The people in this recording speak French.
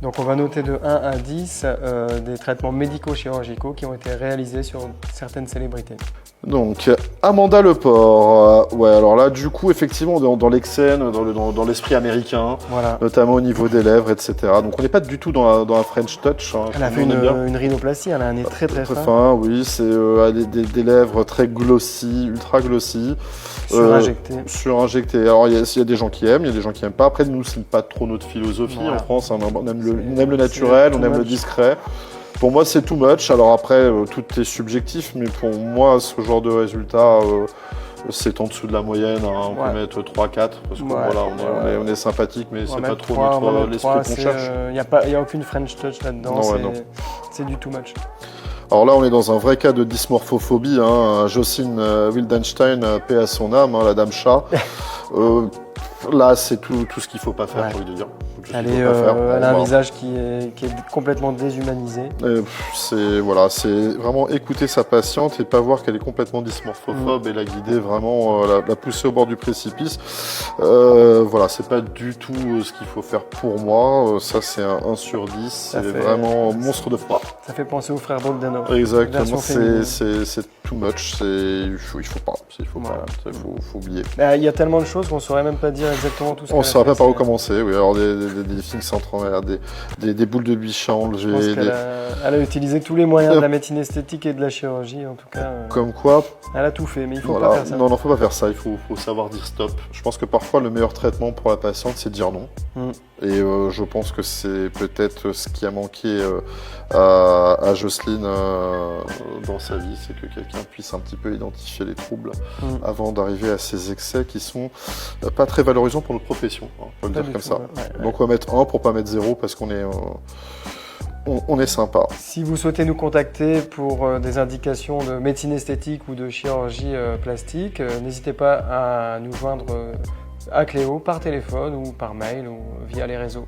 Donc on va noter de 1 à 10 des traitements médico-chirurgicaux qui ont été réalisés sur certaines célébrités. Donc, Amanda Lepore. Ouais, alors là, du coup, effectivement, dans l'excès, dans l'esprit américain, Voilà. notamment au niveau des lèvres, etc. Donc, on n'est pas du tout dans la French touch. Hein, Elle a fait une rhinoplastie, elle a un nez très très fin. Fin, oui, c'est des lèvres très glossy, ultra glossy. Surinjectées. Alors, il y a des gens qui aiment, il y a des gens qui n'aiment pas. Après, nous, c'est pas trop notre philosophie en France. Hein, on aime le naturel, on aime le discret. Pour moi, c'est too much. Alors après, tout est subjectif, mais pour moi, ce genre de résultat, c'est en dessous de la moyenne. Hein. On peut mettre 3-4, parce que on est sympathique, mais c'est pas trop l'esprit qu'on cherche. Il n'y a aucune French touch là-dedans, c'est du too much. Alors là, on est dans un vrai cas de dysmorphophobie. Hein. Jocelyne Wildenstein, paix à son âme, hein, la dame chat. Là, c'est tout ce qu'il ne faut pas faire, j'ai envie de dire. Elle a un visage qui est complètement déshumanisé. C'est vraiment écouter sa patiente et pas voir qu'elle est complètement dysmorphophobe et la guider vraiment, la pousser au bord du précipice. C'est pas du tout ce qu'il faut faire pour moi. Ça, c'est un 1 sur 10. C'est vraiment monstre de froid. Ça fait penser aux frères Bogdanov. Exactement, c'est too much. Il faut oublier. Il y a tellement de choses qu'on ne saurait même pas dire exactement tout ce qu'on On ne saurait pas par où commencer. Oui, alors des fings sans travers, des boules de bichange. Elle a utilisé tous les moyens de la médecine esthétique et de la chirurgie, en tout cas. Comme quoi. Elle a tout fait, mais il ne faut pas faire ça. Non, il ne faut pas faire ça. Il faut savoir dire stop. Je pense que parfois, le meilleur traitement pour la patiente, c'est de dire non. Et je pense que c'est peut-être ce qui a manqué à Jocelyne dans sa vie, c'est que quelqu'un puisse un petit peu identifier les troubles avant d'arriver à ces excès qui sont pas très valorisants pour notre profession, hein, on peut le dire comme ça. Donc on va mettre 1 pour pas mettre 0 parce qu'on est... On est sympa. Si vous souhaitez nous contacter pour des indications de médecine esthétique ou de chirurgie plastique, n'hésitez pas à nous joindre à Cléo par téléphone ou par mail ou via les réseaux.